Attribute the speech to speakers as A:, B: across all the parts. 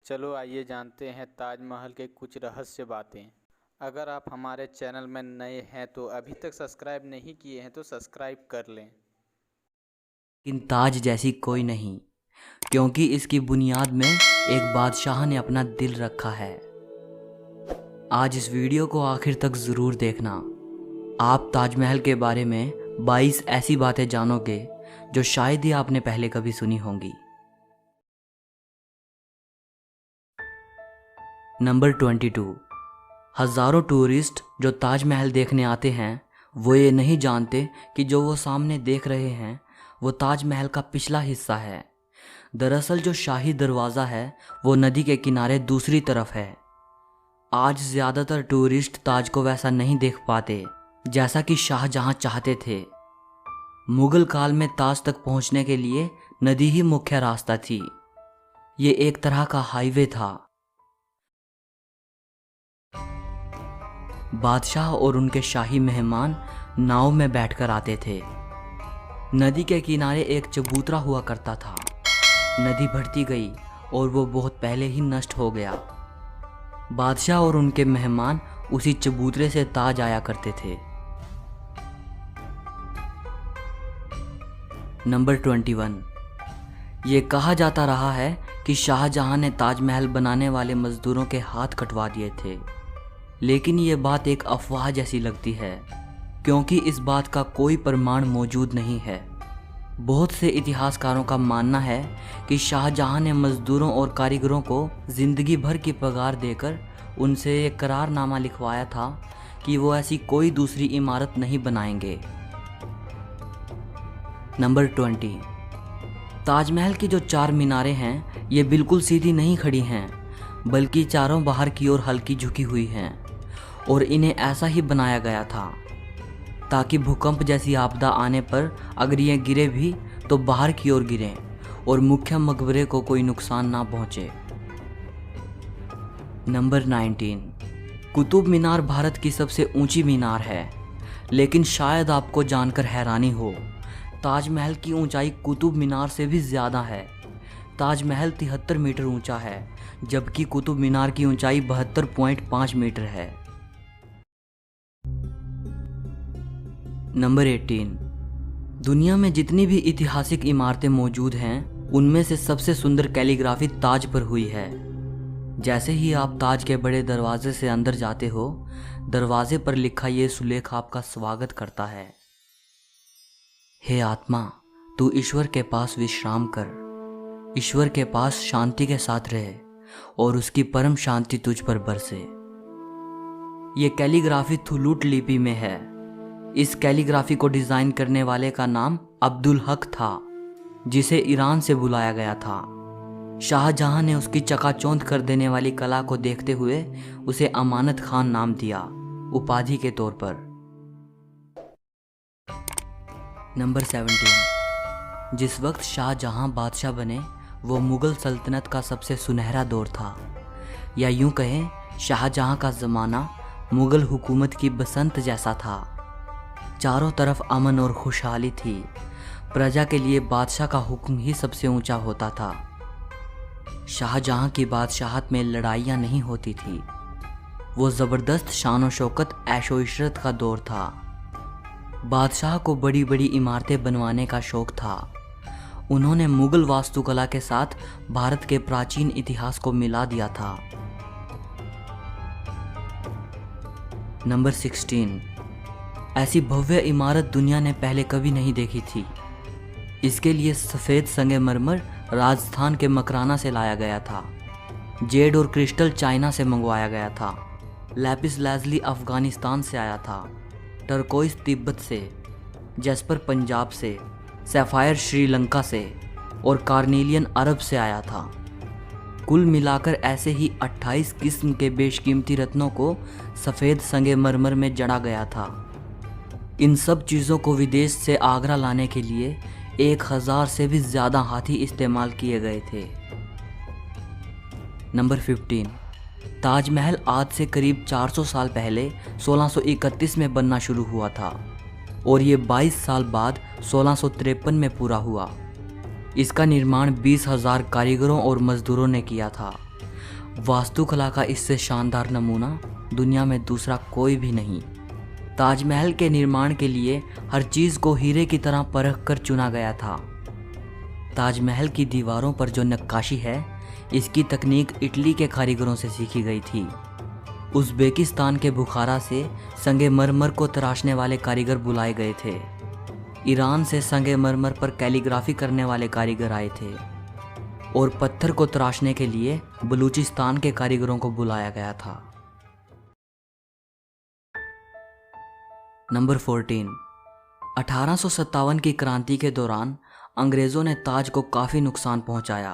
A: चलो आइए जानते हैं ताजमहल के कुछ रहस्य बातें। अगर आप हमारे चैनल में नए हैं तो अभी तक सब्सक्राइब नहीं किए हैं तो सब्सक्राइब कर लें।
B: लेकिन ताज जैसी कोई नहीं, क्योंकि इसकी बुनियाद में एक बादशाह ने अपना दिल रखा है। आज इस वीडियो को आखिर तक ज़रूर देखना। आप ताजमहल के बारे में 22 ऐसी बातें जानोगे जो शायद ही आपने पहले कभी सुनी होंगी। नंबर 22। हज़ारों टूरिस्ट जो ताजमहल देखने आते हैं वो ये नहीं जानते कि जो वो सामने देख रहे हैं वो ताजमहल का पिछला हिस्सा है। दरअसल जो शाही दरवाज़ा है वो नदी के किनारे दूसरी तरफ है। आज ज़्यादातर टूरिस्ट ताज को वैसा नहीं देख पाते जैसा कि शाहजहां चाहते थे। मुगल काल में ताज तक पहुंचने के लिए नदी ही मुख्य रास्ता थी। ये एक तरह का हाईवे था। बादशाह और उनके शाही मेहमान नाव में बैठकर आते थे। नदी के किनारे एक चबूतरा हुआ करता था। नदी बढ़ती गई और वो बहुत पहले ही नष्ट हो गया। बादशाह और उनके मेहमान उसी चबूतरे से ताज आया करते थे। नंबर 21। ये कहा जाता रहा है कि शाहजहां ने ताजमहल बनाने वाले मजदूरों के हाथ कटवा दिए थे, लेकिन ये बात एक अफवाह जैसी लगती है क्योंकि इस बात का कोई प्रमाण मौजूद नहीं है। बहुत से इतिहासकारों का मानना है कि शाहजहां ने मजदूरों और कारीगरों को जिंदगी भर की पगार देकर उनसे एक करारनामा लिखवाया था कि वो ऐसी कोई दूसरी इमारत नहीं बनाएंगे। नंबर 20। ताजमहल की जो 4 मीनारें हैं ये बिल्कुल सीधी नहीं खड़ी हैं, बल्कि चारों बाहर की ओर हल्की झुकी हुई हैं और इन्हें ऐसा ही बनाया गया था ताकि भूकंप जैसी आपदा आने पर अगर ये गिरे भी तो बाहर की ओर गिरें और मुख्य मकबरे को कोई नुकसान ना पहुंचे। नंबर 19। कुतुब मीनार भारत की सबसे ऊंची मीनार है, लेकिन शायद आपको जानकर हैरानी हो, ताजमहल की ऊंचाई कुतुब मीनार से भी ज़्यादा है। ताजमहल 73 मीटर ऊंचा है, जबकि कुतुब मीनार की ऊंचाई 72.5 मीटर है। नंबर 18। दुनिया में जितनी भी ऐतिहासिक इमारतें मौजूद हैं उनमें से सबसे सुंदर कैलीग्राफी ताज पर हुई है। जैसे ही आप ताज के बड़े दरवाजे से अंदर जाते हो, दरवाजे पर लिखा ये सुलेख आपका स्वागत करता है। हे आत्मा, तू ईश्वर के पास विश्राम कर, ईश्वर के पास शांति के साथ रहे और उसकी परम शांति तुझ पर बरसे। ये कैलीग्राफी थुलूट लिपि में है। इस कैलीग्राफी को डिज़ाइन करने वाले का नाम अब्दुल हक था, जिसे ईरान से बुलाया गया था। शाहजहां ने उसकी चकाचौंध कर देने वाली कला को देखते हुए उसे अमानत खान नाम दिया, उपाधि के तौर पर। नंबर 17। जिस वक्त शाहजहां बादशाह बने वो मुग़ल सल्तनत का सबसे सुनहरा दौर था, या यूं कहें शाहजहां का ज़माना मुग़ल हुकूमत की बसंत जैसा था। चारों तरफ अमन और खुशहाली थी। प्रजा के लिए बादशाह का हुक्म ही सबसे ऊंचा होता था। शाहजहां की बादशाहत में लड़ाइयाँ नहीं होती थी। वो ज़बरदस्त शान शौकत ऐशो इशरत का दौर था। बादशाह को बड़ी बड़ी इमारतें बनवाने का शौक़ था। उन्होंने मुग़ल वास्तुकला के साथ भारत के प्राचीन इतिहास को मिला दिया था। नंबर 16। ऐसी भव्य इमारत दुनिया ने पहले कभी नहीं देखी थी। इसके लिए सफ़ेद संगमरमर राजस्थान के मकराना से लाया गया था। जेड और क्रिस्टल चाइना से मंगवाया गया था। लैपिस लाजुली अफ़गानिस्तान से आया था। टर्कोइस तिब्बत से, जैस्पर पंजाब से, सैफायर श्रीलंका से और कार्नेलियन अरब से आया था। कुल मिलाकर ऐसे ही 28 किस्म के बेशकीमती रत्नों को सफ़ेद संगमरमर में जड़ा गया था। इन सब चीज़ों को विदेश से आगरा लाने के लिए 1000 से भी ज़्यादा हाथी इस्तेमाल किए गए थे। नंबर 15। ताजमहल आज से करीब 400 साल पहले 1631 में बनना शुरू हुआ था और ये 22 साल बाद 1653 में पूरा हुआ। इसका निर्माण 20,000 कारीगरों और मज़दूरों ने किया था। वास्तुकला का इससे शानदार नमूना दुनिया में दूसरा कोई भी नहीं। ताजमहल के निर्माण के लिए हर चीज़ को हीरे की तरह परख कर चुना गया था। ताजमहल की दीवारों पर जो नक्काशी है, इसकी तकनीक इटली के कारीगरों से सीखी गई थी। उज़्बेकिस्तान के बुखारा से संगमरमर को तराशने वाले कारीगर बुलाए गए थे। ईरान से संगमरमर पर कैलीग्राफी करने वाले कारीगर आए थे और पत्थर को तराशने के लिए बलूचिस्तान के कारीगरों को बुलाया गया था। नंबर 14। 1857 की क्रांति के दौरान अंग्रेज़ों ने ताज को काफ़ी नुकसान पहुंचाया।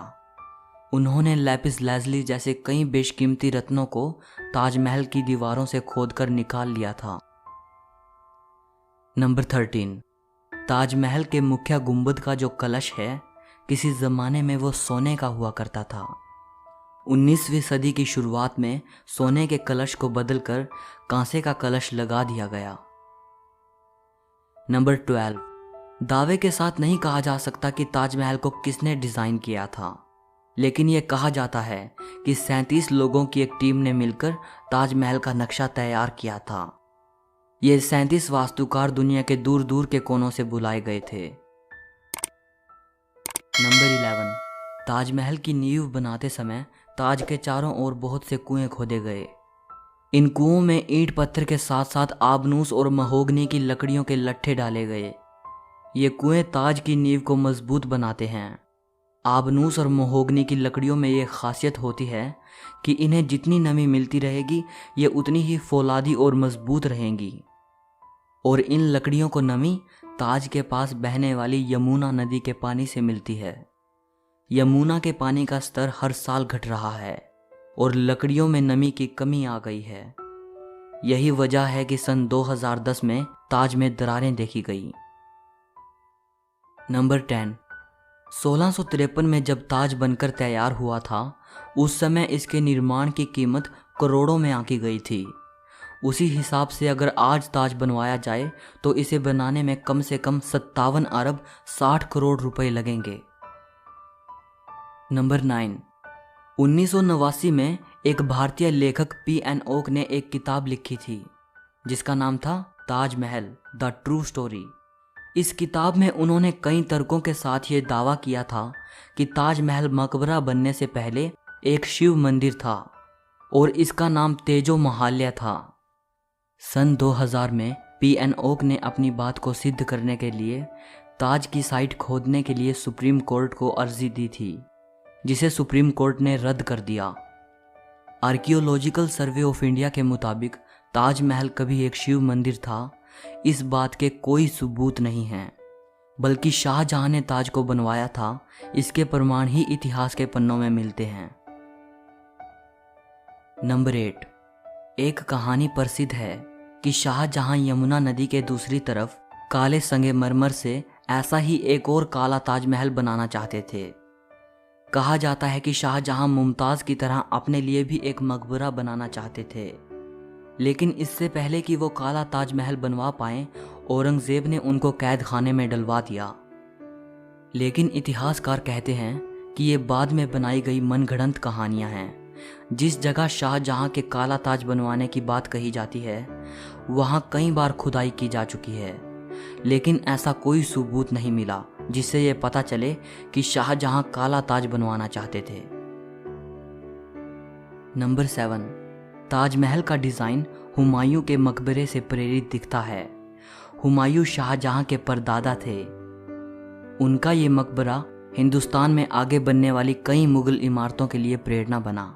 B: उन्होंने लैपिस लाज़ुली जैसे कई बेशकीमती रत्नों को ताजमहल की दीवारों से खोदकर निकाल लिया था। नंबर 13। ताजमहल के मुख्य गुंबद का जो कलश है, किसी ज़माने में वो सोने का हुआ करता था। 19वीं सदी की शुरुआत में सोने के कलश को बदलकर कांसे का कलश लगा दिया गया। नंबर 12। दावे के साथ नहीं कहा जा सकता कि ताजमहल को किसने डिज़ाइन किया था, लेकिन यह कहा जाता है कि 37 लोगों की एक टीम ने मिलकर ताजमहल का नक्शा तैयार किया था। ये 37 वास्तुकार दुनिया के दूर दूर के कोनों से बुलाए गए थे। नंबर 11। ताजमहल की नींव बनाते समय ताज के चारों ओर बहुत से कुएं खोदे गए। इन कुओं में ईंट पत्थर के साथ साथ आबनूस और महोगनी की लकड़ियों के लट्ठे डाले गए। ये कुएं ताज की नींव को मजबूत बनाते हैं। आबनूस और महोगनी की लकड़ियों में ये खासियत होती है कि इन्हें जितनी नमी मिलती रहेगी, ये उतनी ही फौलादी और मजबूत रहेंगी। और इन लकड़ियों को नमी ताज के पास बहने वाली यमुना नदी के पानी से मिलती है। यमुना के पानी का स्तर हर साल घट रहा है और लकड़ियों में नमी की कमी आ गई है। यही वजह है कि सन 2010 में ताज में दरारें देखी गई। नंबर 10। 1653 में जब ताज बनकर तैयार हुआ था, उस समय इसके निर्माण की कीमत करोड़ों में आंकी गई थी। उसी हिसाब से अगर आज ताज बनवाया जाए तो इसे बनाने में कम से कम 57 अरब 60 करोड़ रुपए लगेंगे। नंबर 9। 1989 में एक भारतीय लेखक P.N. ओक ने एक किताब लिखी थी जिसका नाम था ताजमहल द ट्रू स्टोरी। इस किताब में उन्होंने कई तर्कों के साथ ये दावा किया था कि ताजमहल मकबरा बनने से पहले एक शिव मंदिर था और इसका नाम तेजो महाल्या था। सन 2000 में P.N. ओक ने अपनी बात को सिद्ध करने के लिए ताज की साइट खोदने के लिए सुप्रीम कोर्ट को अर्जी दी थी, जिसे सुप्रीम कोर्ट ने रद्द कर दिया। आर्कियोलॉजिकल सर्वे ऑफ इंडिया के मुताबिक ताजमहल कभी एक शिव मंदिर था, इस बात के कोई सबूत नहीं हैं, बल्कि शाहजहां ने ताज को बनवाया था, इसके प्रमाण ही इतिहास के पन्नों में मिलते हैं। नंबर 8। एक कहानी प्रसिद्ध है कि शाहजहां यमुना नदी के दूसरी तरफ काले संगमरमर से ऐसा ही एक और काला ताजमहल बनाना चाहते थे। कहा जाता है कि शाहजहां मुमताज की तरह अपने लिए भी एक मकबरा बनाना चाहते थे, लेकिन इससे पहले कि वो काला ताजमहल बनवा पाएं, औरंगजेब ने उनको कैद खाने में डलवा दिया। लेकिन इतिहासकार कहते हैं कि ये बाद में बनाई गई मनगढ़ंत कहानियां हैं। जिस जगह शाहजहां के काला ताज बनवाने की बात कही जाती है, वहां कई बार खुदाई की जा चुकी है, लेकिन ऐसा कोई सबूत नहीं मिला जिससे ये पता चले कि शाहजहां काला ताज बनवाना चाहते थे। नंबर 7। ताजमहल का डिज़ाइन हुमायूं के मकबरे से प्रेरित दिखता है। हुमायूं शाहजहां के परदादा थे। उनका ये मकबरा हिंदुस्तान में आगे बनने वाली कई मुगल इमारतों के लिए प्रेरणा बना।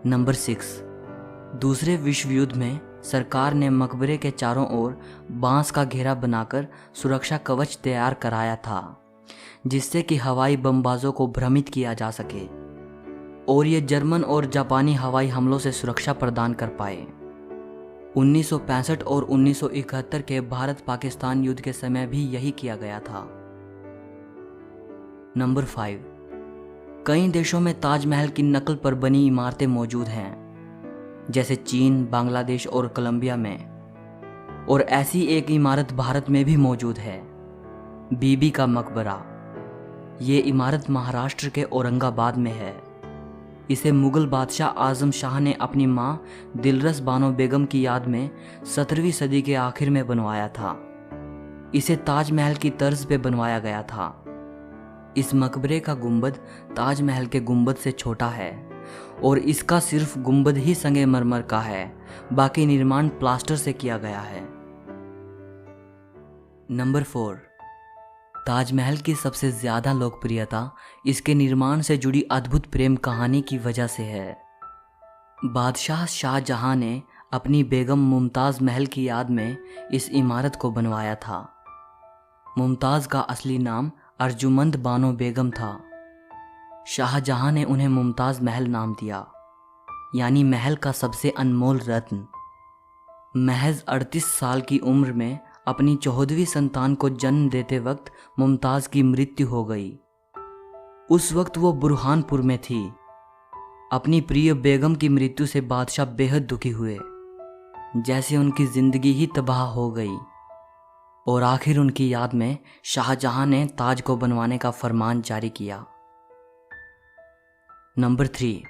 B: नंबर 6। दूसरे विश्व युद्ध में सरकार ने मकबरे के चारों ओर बांस का घेरा बनाकर सुरक्षा कवच तैयार कराया था, जिससे कि हवाई बमबाजों को भ्रमित किया जा सके और ये जर्मन और जापानी हवाई हमलों से सुरक्षा प्रदान कर पाए। 1965 और 1971 के भारत पाकिस्तान युद्ध के समय भी यही किया गया था। नंबर 5। कई देशों में ताजमहल की नकल पर बनी इमारतें मौजूद हैं, जैसे चीन, बांग्लादेश और कोलंबिया में। और ऐसी एक इमारत भारत में भी मौजूद है, बीबी का मकबरा। ये इमारत महाराष्ट्र के औरंगाबाद में है। इसे मुगल बादशाह आजम शाह ने अपनी मां दिलरस बानो बेगम की याद में 17वीं सदी के आखिर में बनवाया था। इसे ताजमहल की तर्ज पे बनवाया गया था। इस मकबरे का गुंबद ताजमहल के गुंबद से छोटा है और इसका सिर्फ गुंबद ही संगमरमर का है, बाकी निर्माण प्लास्टर से किया गया है। नंबर 4, ताजमहल की सबसे ज़्यादा लोकप्रियता इसके निर्माण से जुड़ी अद्भुत प्रेम कहानी की वजह से है। बादशाह शाहजहां ने अपनी बेगम मुमताज़ महल की याद में इस इमारत को बनवाया था। मुमताज़ का असली नाम अर्जुमंद बानो बेगम था। शाहजहां ने उन्हें मुमताज़ महल नाम दिया, यानी महल का सबसे अनमोल रत्न। महज 38 साल की उम्र में अपनी 14वीं संतान को जन्म देते वक्त मुमताज़ की मृत्यु हो गई। उस वक्त वो बुरहानपुर में थी। अपनी प्रिय बेगम की मृत्यु से बादशाह बेहद दुखी हुए, जैसे उनकी जिंदगी ही तबाह हो गई। और आखिर उनकी याद में शाहजहां ने ताज को बनवाने का फरमान जारी किया। नंबर 3,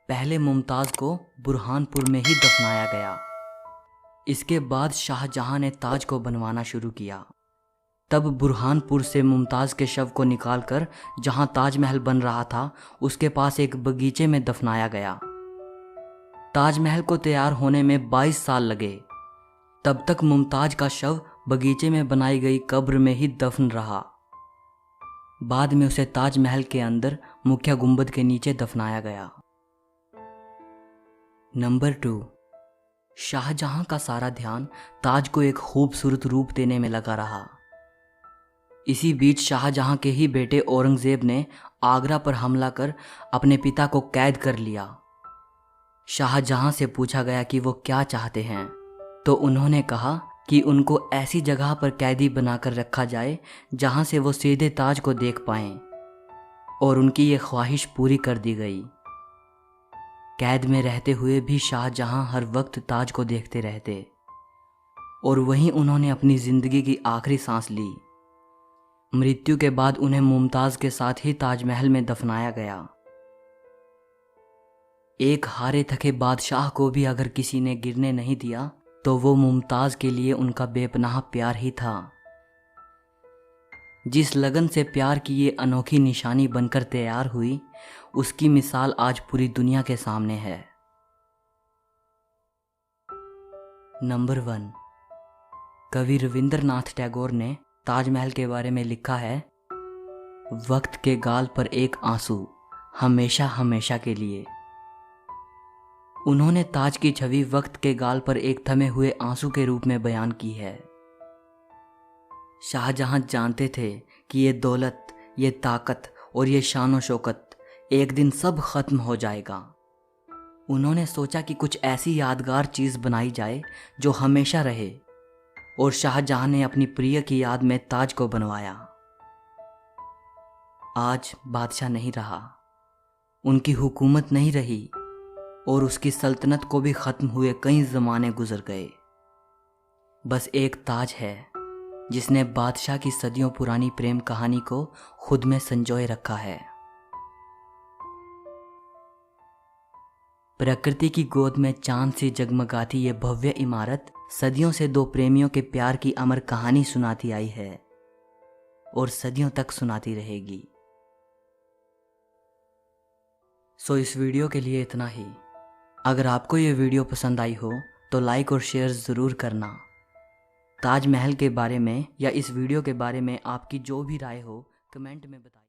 B: पहले मुमताज़ को बुरहानपुर में ही दफनाया गया। इसके बाद शाहजहां ने ताज को बनवाना शुरू किया। तब बुरहानपुर से मुमताज़ के शव को निकालकर जहां ताजमहल बन रहा था उसके पास एक बगीचे में दफनाया गया। ताजमहल को तैयार होने में 22 साल लगे। तब तक मुमताज़ का शव बगीचे में बनाई गई कब्र में ही दफन रहा। बाद में उसे ताजमहल के अंदर मुख्य गुंबद के नीचे दफनाया गया। नंबर 2, शाहजहां का सारा ध्यान ताज को एक खूबसूरत रूप देने में लगा रहा। इसी बीच शाहजहां के ही बेटे औरंगजेब ने आगरा पर हमला कर अपने पिता को कैद कर लिया। शाहजहां से पूछा गया कि वो क्या चाहते हैं, तो उन्होंने कहा कि उनको ऐसी जगह पर कैदी बनाकर रखा जाए जहां से वो सीधे ताज को देख पाएं, और उनकी ये ख्वाहिश पूरी कर दी गई। कैद में रहते हुए भी शाहजहां हर वक्त ताज को देखते रहते, और वहीं उन्होंने अपनी जिंदगी की आखिरी सांस ली। मृत्यु के बाद उन्हें मुमताज़ के साथ ही ताजमहल में दफनाया गया। एक हारे थके बादशाह को भी अगर किसी ने गिरने नहीं दिया तो वो मुमताज़ के लिए उनका बेपनाह प्यार ही था। जिस लगन से प्यार की ये अनोखी निशानी बनकर तैयार हुई, उसकी मिसाल आज पूरी दुनिया के सामने है। नंबर 1, कवि रविंद्रनाथ टैगोर ने ताजमहल के बारे में लिखा है, वक्त के गाल पर एक आंसू, हमेशा हमेशा के लिए। उन्होंने ताज की छवि वक्त के गाल पर एक थमे हुए आंसू के रूप में बयान की है। शाहजहां जानते थे कि ये दौलत, ये ताकत और ये शान व शौकत एक दिन सब खत्म हो जाएगा। उन्होंने सोचा कि कुछ ऐसी यादगार चीज़ बनाई जाए जो हमेशा रहे, और शाहजहां ने अपनी प्रिय की याद में ताज को बनवाया। आज बादशाह नहीं रहा, उनकी हुकूमत नहीं रही, और उसकी सल्तनत को भी ख़त्म हुए कई ज़माने गुजर गए। बस एक ताज है जिसने बादशाह की सदियों पुरानी प्रेम कहानी को खुद में संजोए रखा है। प्रकृति की गोद में चांद सी जगमगाती ये भव्य इमारत सदियों से दो प्रेमियों के प्यार की अमर कहानी सुनाती आई है और सदियों तक सुनाती रहेगी। सो इस वीडियो के लिए इतना ही। अगर आपको ये वीडियो पसंद आई हो तो लाइक और शेयर ज़रूर करना। ताजमहल के बारे में या इस वीडियो के बारे में आपकी जो भी राय हो कमेंट में बताइए।